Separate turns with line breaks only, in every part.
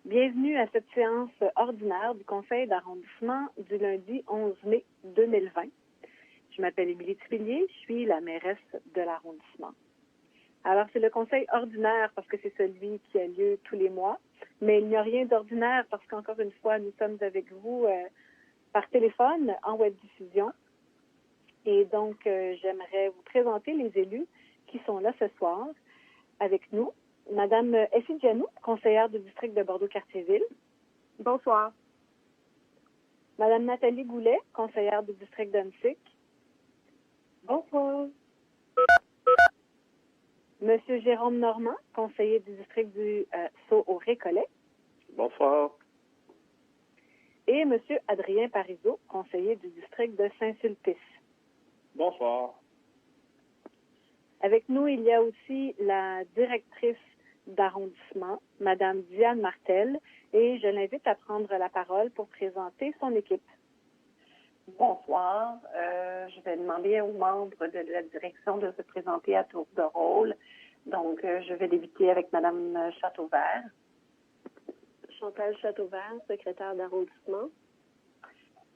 Bienvenue à cette séance ordinaire du Conseil d'arrondissement du lundi 11 mai 2020. Je m'appelle Émilie Tupillier, je suis la mairesse de l'arrondissement. Alors, c'est le Conseil ordinaire parce que c'est celui qui a lieu tous les mois, mais il n'y a rien d'ordinaire parce qu'encore une fois, nous sommes avec vous par téléphone en web-diffusion. Et donc, j'aimerais vous présenter les élus qui sont là ce soir avec nous. Madame Effie Djanou, conseillère du district de Bordeaux-Cartierville.
Bonsoir.
Madame Nathalie Goulet, conseillère du district d'Unsick.
Bonsoir.
Monsieur Jérôme Normand, conseiller du district du Sault au Récollet.
Bonsoir.
Et Monsieur Adrien Parizeau, conseiller du district de Saint-Sulpice.
Bonsoir.
Avec nous, il y a aussi la directrice d'arrondissement, Madame Diane Martel, et je l'invite à prendre la parole pour présenter son équipe.
Bonsoir. Je vais demander aux membres de la direction de se présenter à tour de rôle. Donc, je vais débuter avec Madame Châteauvert.
Chantal Châteauvert, secrétaire d'arrondissement.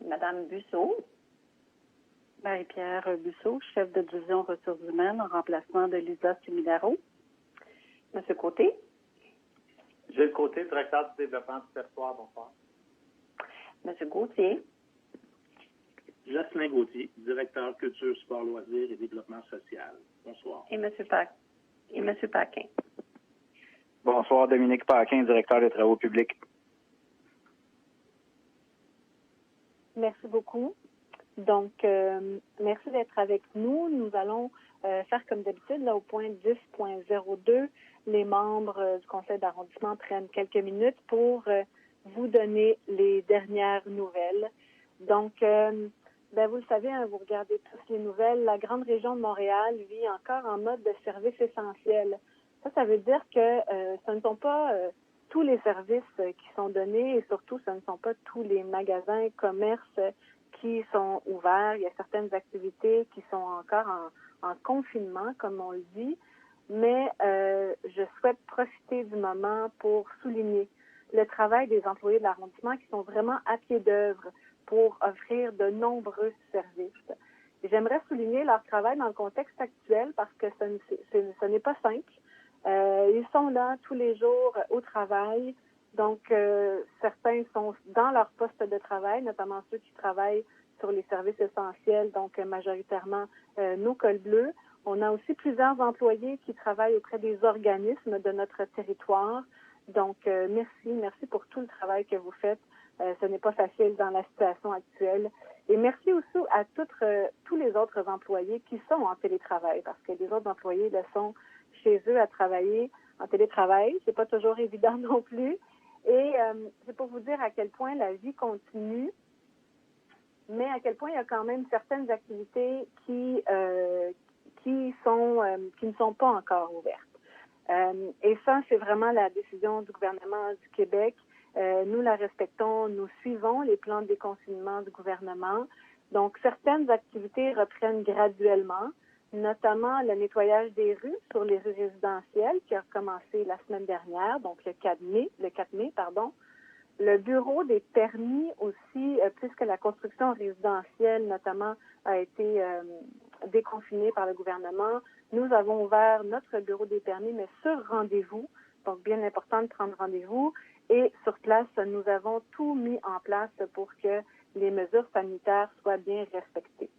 Madame Busseau.
Marie-Pierre Busseau, chef de division ressources humaines en remplacement de Lisa Sumidaro.
Monsieur Côté.
Gilles Côté, directeur du développement du territoire. Bonsoir.
Monsieur Gauthier.
Jocelyn Gauthier, directeur culture, sport, loisirs et développement social. Bonsoir.
Et Monsieur Paquin.
Bonsoir, Dominique Paquin, directeur des travaux publics.
Merci beaucoup. Donc, merci d'être avec nous. Nous allons faire comme d'habitude, là, au point 10.02, les membres du conseil d'arrondissement prennent quelques minutes pour vous donner les dernières nouvelles. Donc, vous le savez, hein, vous regardez tous les nouvelles, la grande région de Montréal vit encore en mode de service essentiel. Ça veut dire que ce ne sont pas tous les services qui sont donnés et surtout, ce ne sont pas tous les magasins, commerces qui sont ouverts. Il y a certaines activités qui sont encore en confinement, comme on le dit. Mais je souhaite profiter du moment pour souligner le travail des employés de l'arrondissement qui sont vraiment à pied d'œuvre pour offrir de nombreux services. J'aimerais souligner leur travail dans le contexte actuel parce que ce n'est pas simple. Ils sont là tous les jours au travail. Donc, certains sont dans leur poste de travail, notamment ceux qui travaillent sur les services essentiels, donc majoritairement nos cols bleus. On a aussi plusieurs employés qui travaillent auprès des organismes de notre territoire. Donc, merci pour tout le travail que vous faites. Ce n'est pas facile dans la situation actuelle. Et merci aussi à tous les autres employés qui sont en télétravail, parce que les autres employés le sont chez eux à travailler en télétravail. C'est pas toujours évident non plus. Et c'est pour vous dire à quel point la vie continue, mais à quel point il y a quand même certaines activités qui ne sont pas encore ouvertes. Et ça, c'est vraiment la décision du gouvernement du Québec. Nous la respectons, nous suivons les plans de déconfinement du gouvernement. Donc, certaines activités reprennent graduellement, notamment le nettoyage des rues sur les rues résidentielles qui a commencé la semaine dernière, donc le 4 mai. Le bureau des permis aussi, puisque la construction résidentielle notamment a été déconfinée par le gouvernement, nous avons ouvert notre bureau des permis, mais sur rendez-vous, donc bien important de prendre rendez-vous. Et sur place, nous avons tout mis en place pour que les mesures sanitaires soient bien respectées.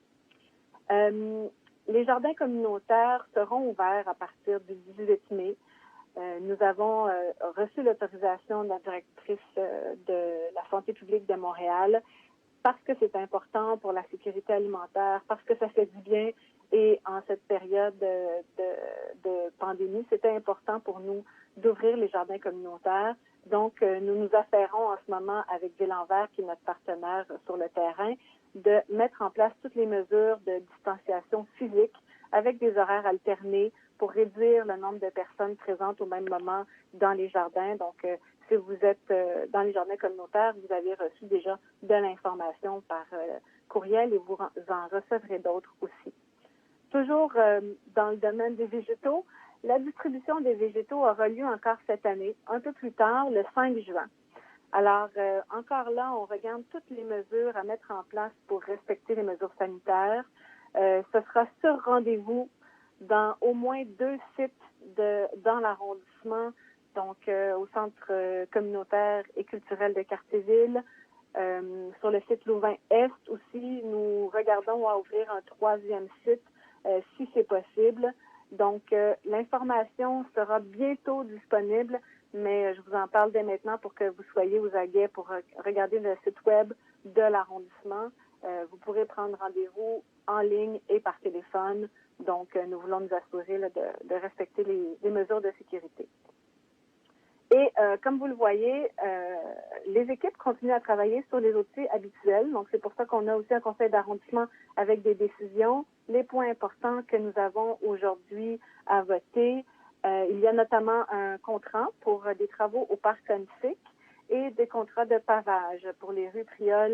Les jardins communautaires seront ouverts à partir du 18 mai. Nous avons reçu l'autorisation de la directrice de la santé publique de Montréal parce que c'est important pour la sécurité alimentaire, parce que ça fait du bien. Et en cette période de pandémie, c'était important pour nous d'ouvrir les jardins communautaires. Donc, nous nous affairons en ce moment avec Ville-en-Vert, qui est notre partenaire sur le terrain, de mettre en place toutes les mesures de distanciation physique avec des horaires alternés pour réduire le nombre de personnes présentes au même moment dans les jardins. Donc, si vous êtes dans les jardins communautaires, vous avez reçu déjà de l'information par courriel et vous en recevrez d'autres aussi. Toujours dans le domaine des végétaux, la distribution des végétaux aura lieu encore cette année, un peu plus tard, le 5 juin. Alors, encore là, on regarde toutes les mesures à mettre en place pour respecter les mesures sanitaires. Ce sera sur rendez-vous dans au moins 2 sites dans l'arrondissement, donc au centre communautaire et culturel de Cartierville. Sur le site Louvain-Est aussi, nous regardons à ouvrir un 3e site si c'est possible. Donc, l'information sera bientôt disponible, mais je vous en parle dès maintenant pour que vous soyez aux aguets pour regarder le site web de l'arrondissement. Vous pourrez prendre rendez-vous en ligne et par téléphone. Donc, nous voulons nous assurer là, de respecter les mesures de sécurité. Et comme vous le voyez, les équipes continuent à travailler sur les outils habituels. Donc, c'est pour ça qu'on a aussi un conseil d'arrondissement avec des décisions. Les points importants que nous avons aujourd'hui à voter, il y a notamment un contrat pour des travaux au parc Sonifique et des contrats de pavage pour les rues Prieur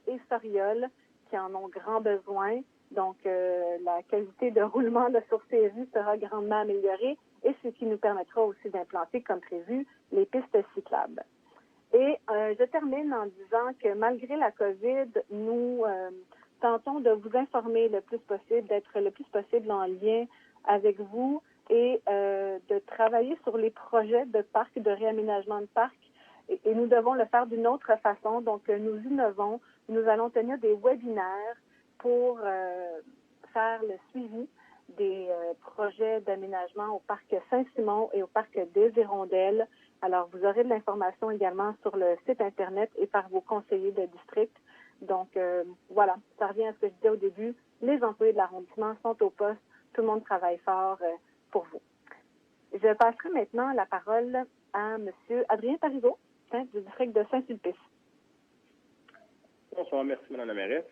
et Soriol qui en ont grand besoin. Donc, la qualité de roulement sur ces rues sera grandement améliorée et ce qui nous permettra aussi d'implanter, comme prévu, les pistes cyclables. Et je termine en disant que malgré la COVID, nous tentons de vous informer le plus possible, d'être le plus possible en lien avec vous et de travailler sur les projets de parcs, de réaménagement de parcs. Et nous devons le faire d'une autre façon. Donc, nous innovons. Nous allons tenir des webinaires pour faire le suivi des projets d'aménagement au parc Saint-Simon et au parc des Hirondelles. Alors, vous aurez de l'information également sur le site Internet et par vos conseillers de district. Donc, voilà, ça revient à ce que je disais au début. Les employés de l'arrondissement sont au poste. Tout le monde travaille fort pour vous. Je passerai maintenant la parole à M. Adrien Parizeau, du district de Saint-Sulpice.
Bonsoir, merci Mme la mairesse.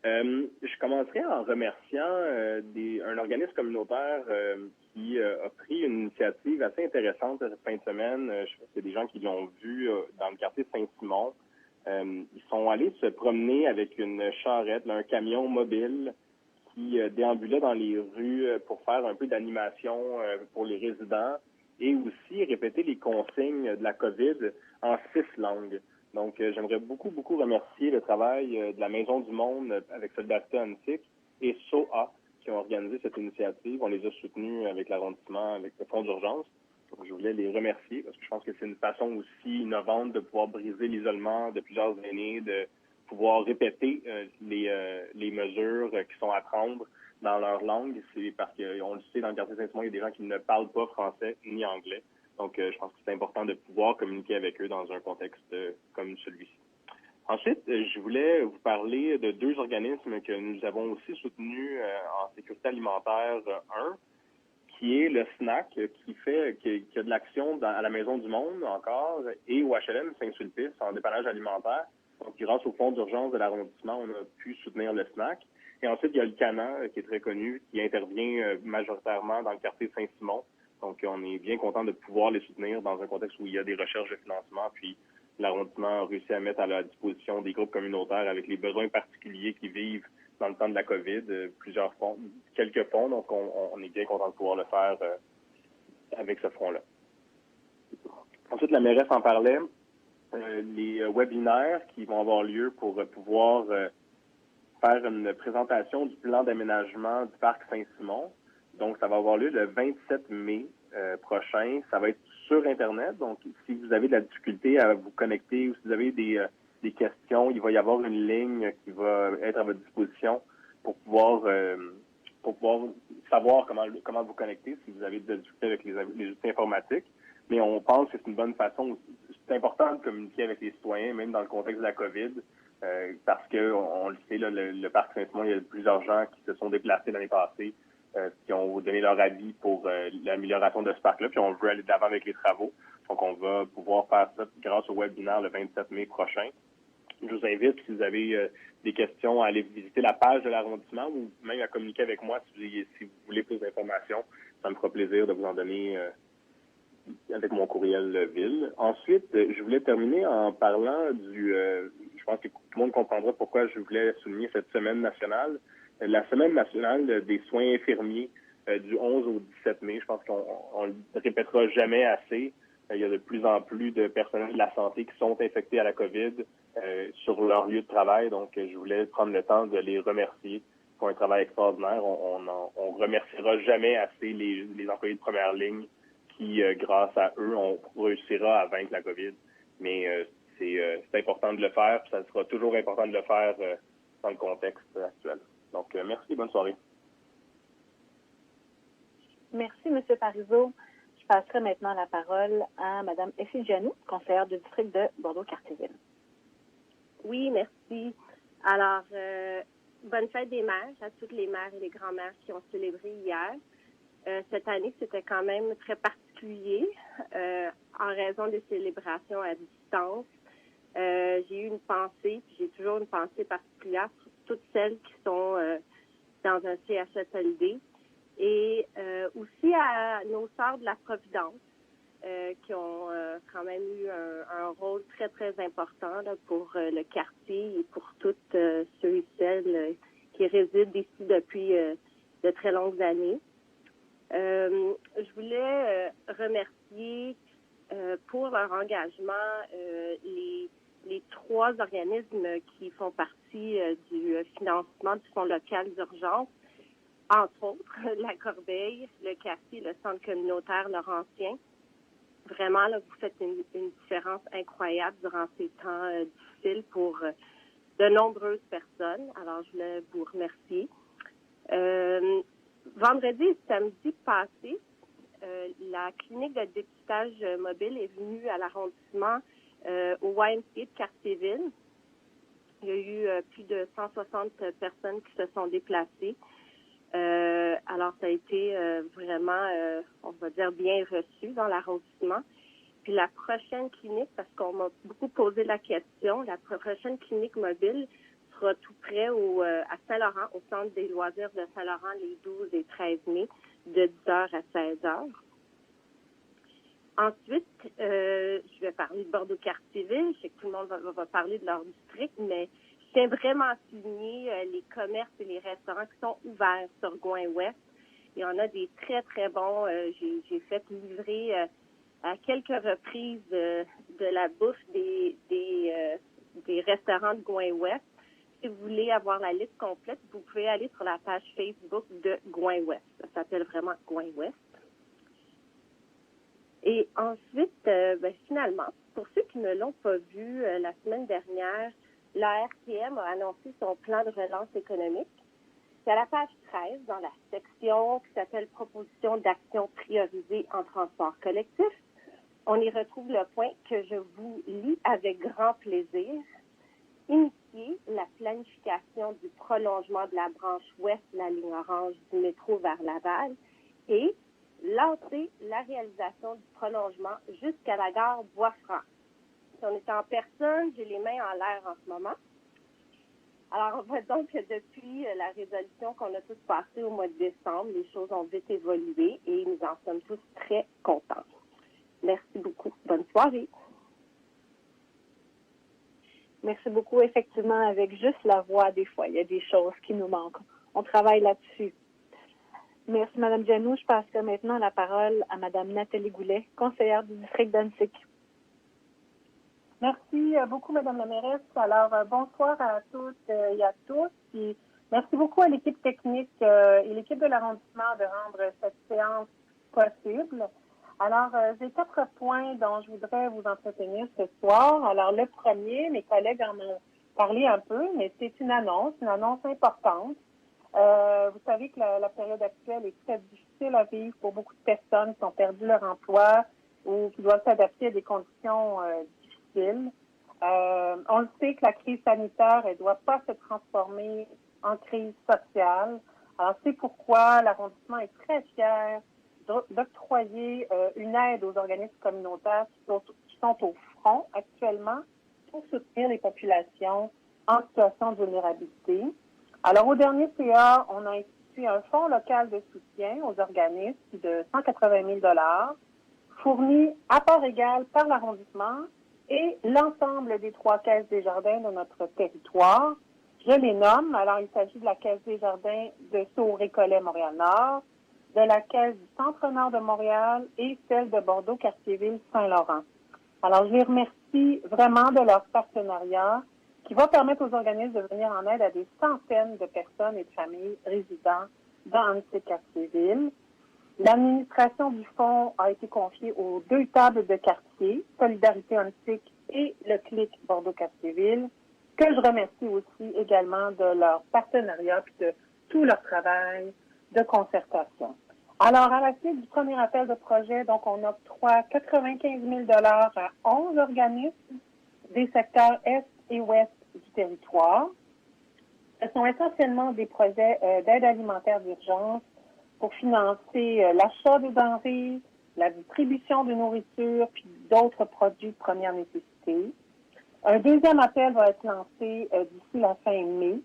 Je commencerai en remerciant un organisme communautaire qui a pris une initiative assez intéressante cette fin de semaine. Je sais que c'est des gens qui l'ont vu dans le quartier Saint-Simon. Ils sont allés se promener avec une charrette, un camion mobile qui déambulait dans les rues pour faire un peu d'animation pour les résidents et aussi répéter les consignes de la COVID en 6 langues. Donc, j'aimerais beaucoup remercier le travail de la Maison du Monde avec Solidarité Antique et SOA qui ont organisé cette initiative. On les a soutenus avec l'arrondissement, avec le fonds d'urgence. Donc, je voulais les remercier parce que je pense que c'est une façon aussi innovante de pouvoir briser l'isolement de plusieurs années, de pouvoir répéter les mesures qui sont à prendre dans leur langue. C'est parce qu'on le sait, dans le quartier Saint-Simon, il y a des gens qui ne parlent pas français ni anglais. Donc, je pense que c'est important de pouvoir communiquer avec eux dans un contexte comme celui-ci. Ensuite, je voulais vous parler de 2 organismes que nous avons aussi soutenus en sécurité alimentaire. Un, qui est le SNAC, qui a de l'action à la Maison du Monde encore, et au HLM Saint-Sulpice en dépannage alimentaire. Donc, grâce au fonds d'urgence de l'arrondissement, on a pu soutenir le SNAC. Et ensuite, il y a le CANA, qui est très connu, qui intervient majoritairement dans le quartier Saint-Simon. Donc, on est bien content de pouvoir les soutenir dans un contexte où il y a des recherches de financement. Puis, l'arrondissement a réussi à mettre à la disposition des groupes communautaires avec les besoins particuliers qui vivent dans le temps de la COVID, plusieurs fonds, quelques fonds. Donc, on est bien content de pouvoir le faire avec ce fonds-là. Ensuite, la mairesse en parlait. Les webinaires qui vont avoir lieu pour pouvoir faire une présentation du plan d'aménagement du parc Saint-Simon. Donc, ça va avoir lieu le 27 mai prochain. Ça va être sur Internet. Donc, si vous avez de la difficulté à vous connecter ou si vous avez des questions, il va y avoir une ligne qui va être à votre disposition pour pouvoir savoir comment vous connecter si vous avez de la difficulté avec les outils informatiques. Mais on pense que c'est une bonne façon. C'est important de communiquer avec les citoyens, même dans le contexte de la COVID, parce que on le sait, là, le parc Saint-Simon, il y a plusieurs gens qui se sont déplacés l'année passée, qui ont donné leur avis pour l'amélioration de ce parc-là, puis on veut aller de l'avant avec les travaux. Donc, on va pouvoir faire ça grâce au webinaire le 27 mai prochain. Je vous invite, si vous avez des questions, à aller visiter la page de l'arrondissement ou même à communiquer avec moi si vous voulez plus d'informations. Ça me fera plaisir de vous en donner avec mon courriel ville. Ensuite, je voulais terminer en parlant je pense que tout le monde comprendra pourquoi je voulais souligner cette semaine nationale. La semaine nationale des soins infirmiers du 11 au 17 mai. Je pense qu'on ne le répétera jamais assez. Il y a de plus en plus de personnels de la santé qui sont infectés à la COVID sur leur lieu de travail. Donc, je voulais prendre le temps de les remercier pour un travail extraordinaire. On remerciera jamais assez les employés de première ligne qui, grâce à eux, on réussira à vaincre la COVID. Mais c'est important de le faire, puis ça sera toujours important de le faire dans le contexte actuel. Donc, merci, bonne soirée.
Merci, M. Parizeau. Je passerai maintenant la parole à Mme Effie Gianou, conseillère du district de Bordeaux-Cartierville.
Oui, merci. Alors, bonne fête des mères à toutes les mères et les grands-mères qui ont célébré hier. Cette année, c'était quand même très particulier en raison des célébrations à distance. J'ai eu une pensée, puis j'ai toujours une pensée particulière pour toutes celles qui sont dans un CHSLD et aussi à nos sœurs de la Providence qui ont quand même eu un rôle très, très important là, pour le quartier et pour toutes ceux et celles qui résident ici depuis de très longues années. Je voulais remercier pour leur engagement les 3 organismes qui font partie du financement du Fonds local d'urgence, entre autres la Corbeille, le quartier, le centre communautaire Laurentien. Vraiment, là, vous faites une différence incroyable durant ces temps difficiles pour de nombreuses personnes. Alors, je voulais vous remercier. Vendredi et samedi passé, la clinique de dépistage mobile est venue à l'arrondissement au YMCA de Cartierville. Il y a eu plus de 160 personnes qui se sont déplacées. Alors, ça a été vraiment, on va dire, bien reçu dans l'arrondissement. Puis la prochaine clinique, parce qu'on m'a beaucoup posé la question, la prochaine clinique mobile sera tout près à Saint-Laurent, au centre des loisirs de Saint-Laurent, les 12 et 13 mai, de 10h à 16h. Ensuite, je vais parler de Bordeaux-Cartierville. Je sais que tout le monde va parler de leur district, mais je tiens vraiment à souligner les commerces et les restaurants qui sont ouverts sur Gouin-Ouest. Il y en a des très, très bons. J'ai fait livrer à quelques reprises de la bouffe des restaurants de Gouin-Ouest. Si vous voulez avoir la liste complète, vous pouvez aller sur la page Facebook de Gouin-Ouest. Ça s'appelle vraiment Gouin-Ouest. Et ensuite, finalement, pour ceux qui ne l'ont pas vu, la semaine dernière, la RTM a annoncé son plan de relance économique. C'est à la page 13, dans la section qui s'appelle « Proposition d'action priorisée en transport collectif ». On y retrouve le point que je vous lis avec grand plaisir. Initier la planification du prolongement de la branche ouest de la ligne orange du métro vers Laval et lancer la réalisation du prolongement jusqu'à la gare Bois-Franc. Si on est en personne, j'ai les mains en l'air en ce moment. Alors, on voit donc que depuis la résolution qu'on a tous passée au mois de décembre, les choses ont vite évolué et nous en sommes tous très contents. Merci beaucoup. Bonne soirée.
Merci beaucoup. Effectivement, avec juste la voix, des fois, il y a des choses qui nous manquent. On travaille là-dessus. Merci, Mme Gianou. Je passerai maintenant la parole à Mme Nathalie Goulet, conseillère du district d'Annecy.
Merci beaucoup, Mme la mairesse. Alors, bonsoir à toutes et à tous. Puis, merci beaucoup à l'équipe technique et l'équipe de l'arrondissement de rendre cette séance possible. Alors, j'ai 4 points dont je voudrais vous entretenir ce soir. Alors, le premier, mes collègues en ont parlé un peu, mais c'est une annonce importante. Vous savez que la période actuelle est très difficile à vivre pour beaucoup de personnes qui ont perdu leur emploi ou qui doivent s'adapter à des conditions difficiles. On le sait que la crise sanitaire, elle ne doit pas se transformer en crise sociale. Alors, c'est pourquoi l'arrondissement est très fier d'octroyer une aide aux organismes communautaires qui sont au front actuellement pour soutenir les populations en situation de vulnérabilité. Alors, au dernier CA, on a institué un fonds local de soutien aux organismes de 180 000 fourni à part égale par l'arrondissement et l'ensemble des 3 caisses des jardins de notre territoire. Je les nomme. Alors, il s'agit de la Caisse des jardins de Sault-Récollet, Montréal-Nord, de la Caisse du Centre-Nord de Montréal et celle de Bordeaux-Cartierville-Saint-Laurent. Alors, je les remercie vraiment de leur partenariat qui va permettre aux organismes de venir en aide à des centaines de personnes et de familles résidant dans Annecy-Cartierville. L'administration du fonds a été confiée aux 2 tables de quartier, Solidarité Annecy et le CLIC Bordeaux-Cartierville, que je remercie aussi également de leur partenariat et de tout leur travail de concertation. Alors, à la suite du premier appel de projet, donc, on octroie 95 000 $ à 11 organismes des secteurs Est et Ouest du territoire. Ce sont essentiellement des projets d'aide alimentaire d'urgence pour financer l'achat de denrées, la distribution de nourriture, puis d'autres produits de première nécessité. Un deuxième appel va être lancé d'ici la fin mai.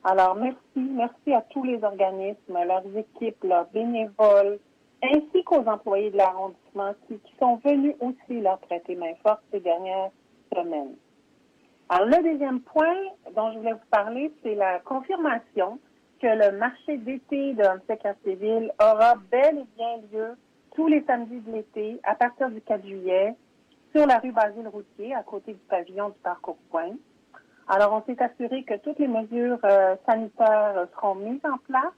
Alors, merci à tous les organismes, leurs équipes, leurs bénévoles, ainsi qu'aux employés de l'arrondissement qui sont venus aussi leur prêter main forte ces dernières semaines. Alors, le deuxième point dont je voulais vous parler, c'est la confirmation que le marché d'été de Annecy-Cartierville aura bel et bien lieu tous les samedis de l'été à partir du 4 juillet sur la rue Basile-Routier, à côté du pavillon du Parc aux Points. Alors, on s'est assuré que toutes les mesures sanitaires seront mises en place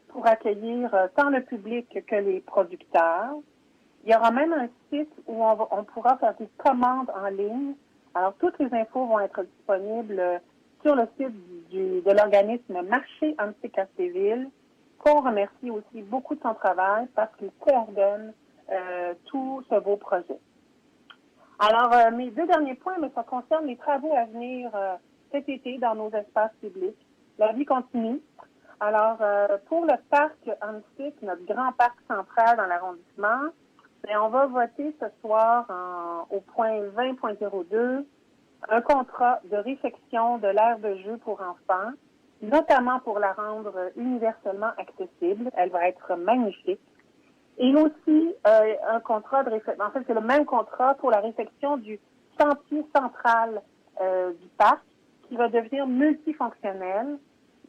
pour accueillir tant le public que les producteurs. Il y aura même un site où on pourra faire des commandes en ligne. Alors, toutes les infos vont être disponibles sur le site de l'organisme Marché Annecy-Cartierville, qu'on remercie aussi beaucoup de son travail parce qu'il coordonne tout ce beau projet. Alors, mes 2 derniers points, mais ça concerne les travaux à venir cet été dans nos espaces publics. La vie continue. Alors, pour le parc Annecy, notre grand parc central dans l'arrondissement, on va voter ce soir au point 20.02 un contrat de réfection de l'aire de jeu pour enfants, notamment pour la rendre universellement accessible. Elle va être magnifique. Et aussi un contrat de réfection. En fait, c'est le même contrat pour la réfection du sentier central du parc qui va devenir multifonctionnel.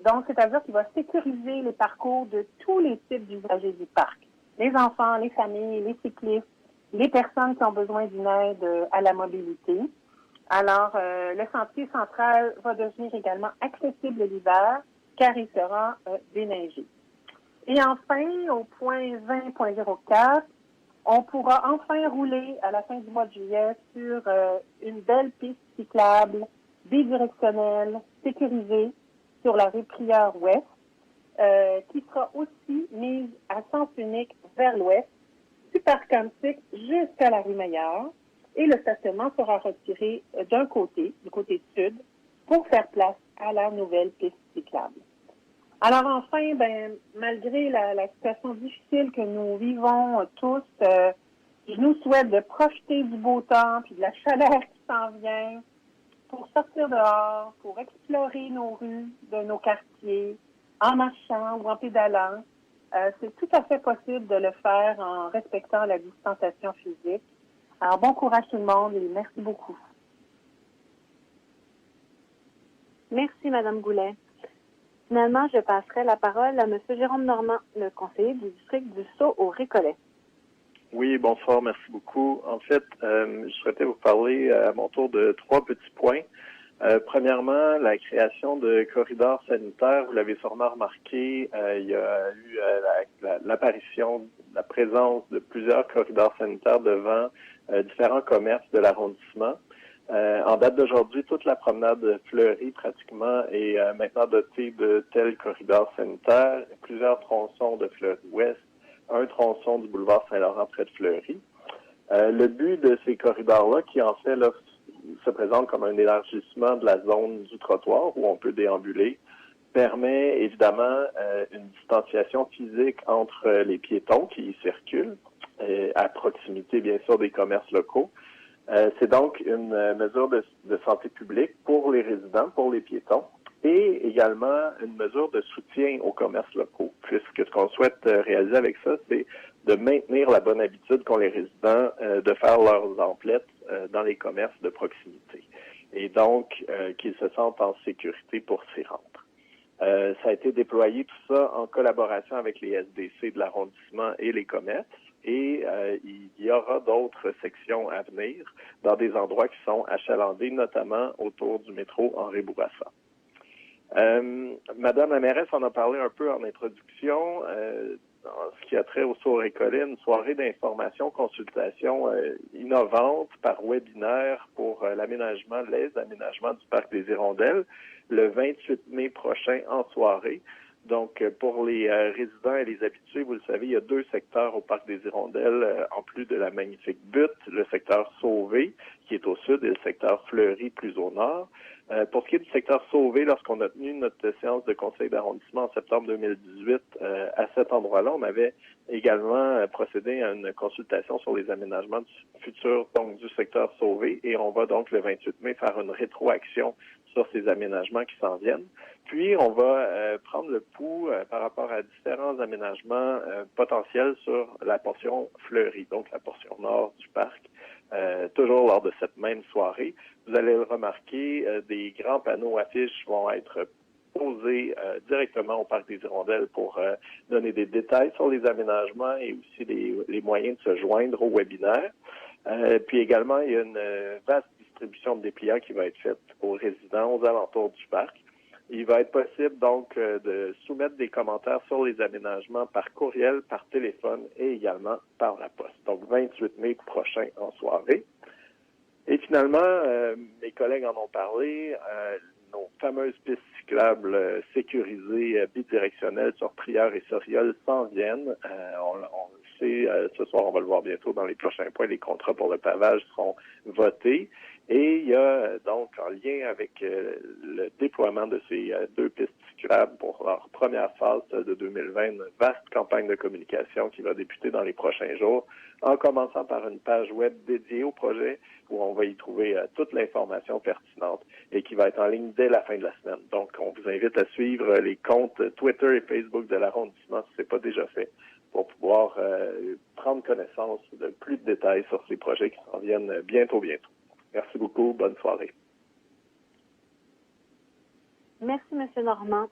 Donc, c'est-à-dire qu'il va sécuriser les parcours de tous les types d'usagers du parc. Les enfants, les familles, les cyclistes, les personnes qui ont besoin d'une aide à la mobilité. Alors, le sentier central va devenir également accessible l'hiver car il sera déneigé. Et enfin, au point 20.04, on pourra enfin rouler à la fin du mois de juillet sur une belle piste cyclable, bidirectionnelle, sécurisée sur la rue Prieure-Ouest, qui sera aussi mise à sens unique vers l'ouest, du parc Annecy jusqu'à la rue Meilleur, et le stationnement sera retiré d'un côté, du côté sud, pour faire place à la nouvelle piste cyclable. Alors enfin, malgré la situation difficile que nous vivons tous, je nous souhaite de profiter du beau temps puis de la chaleur qui s'en vient pour sortir dehors, pour explorer nos rues de nos quartiers, en marchant ou en pédalant. C'est tout à fait possible de le faire en respectant la distanciation physique. Alors, bon courage tout le monde et merci beaucoup.
Merci, Mme Goulet. Finalement, je passerai la parole à M. Jérôme Normand, le conseiller du district du Sceau au Récollet.
Oui, bonsoir, merci beaucoup. En fait, je souhaitais vous parler à mon tour de 3 petits points. Premièrement, la création de corridors sanitaires, vous l'avez sûrement remarqué, il y a eu l'apparition, la présence de plusieurs corridors sanitaires devant différents commerces de l'arrondissement. En date d'aujourd'hui, toute la promenade Fleury pratiquement est maintenant dotée de tels corridors sanitaires, plusieurs tronçons de Fleury-Ouest, un tronçon du boulevard Saint-Laurent près de Fleury. Le but de ces corridors-là, qui en fait là, se présente comme un élargissement de la zone du trottoir où on peut déambuler, permet évidemment une distanciation physique entre les piétons qui y circulent, à proximité bien sûr des commerces locaux. C'est donc une mesure de santé publique pour les résidents, pour les piétons, et également une mesure de soutien aux commerces locaux, puisque ce qu'on souhaite réaliser avec ça, c'est de maintenir la bonne habitude qu'ont les résidents de faire leurs emplettes dans les commerces de proximité, et donc qu'ils se sentent en sécurité pour s'y rendre. Ça a été déployé tout ça en collaboration avec les SDC de l'arrondissement et les commerces. Et il y aura d'autres sections à venir dans des endroits qui sont achalandés, notamment autour du métro Henri-Bourassa. Madame la mairesse en a parlé un peu en introduction. En ce qui a trait au soirée colline, une soirée d'information, consultation innovante par webinaire pour les aménagements du Parc des Hirondelles le 28 mai prochain en soirée. Donc, pour les résidents et les habitués, vous le savez, il y a 2 secteurs au Parc des Hirondelles, en plus de la magnifique butte, le secteur Sauvé, qui est au sud, et le secteur Fleury, plus au nord. Pour ce qui est du secteur Sauvé, lorsqu'on a tenu notre séance de conseil d'arrondissement en septembre 2018, à cet endroit-là, on avait également procédé à une consultation sur les aménagements du futur, donc du secteur Sauvé, et on va donc le 28 mai faire une rétroaction sur ces aménagements qui s'en viennent. Puis, on va prendre le pouls par rapport à différents aménagements potentiels sur la portion fleurie, donc la portion nord du parc, toujours lors de cette même soirée. Vous allez le remarquer, des grands panneaux affiches vont être posés directement au Parc des Hirondelles pour donner des détails sur les aménagements et aussi les moyens de se joindre au webinaire. Puis également, il y a une vaste distribution de dépliants qui va être faite aux résidents aux alentours du parc. Il va être possible donc de soumettre des commentaires sur les aménagements par courriel, par téléphone et également par la poste. Donc 28 mai prochain en soirée. Et finalement, mes collègues en ont parlé, nos fameuses pistes cyclables sécurisées bidirectionnelles sur Prieur et Soriol s'en viennent. On le sait, ce soir, on va le voir bientôt dans les prochains points, les contrats pour le pavage seront votés. Et il y a donc, en lien avec le déploiement de ces 2 pistes cyclables pour leur première phase de 2020, une vaste campagne de communication qui va débuter dans les prochains jours, en commençant par une page web dédiée au projet où on va y trouver toute l'information pertinente et qui va être en ligne dès la fin de la semaine. Donc, on vous invite à suivre les comptes Twitter et Facebook de l'arrondissement si ce n'est pas déjà fait pour pouvoir prendre connaissance de plus de détails sur ces projets qui s'en viennent bientôt. Merci beaucoup. Bonne soirée.
Merci, M. Normand.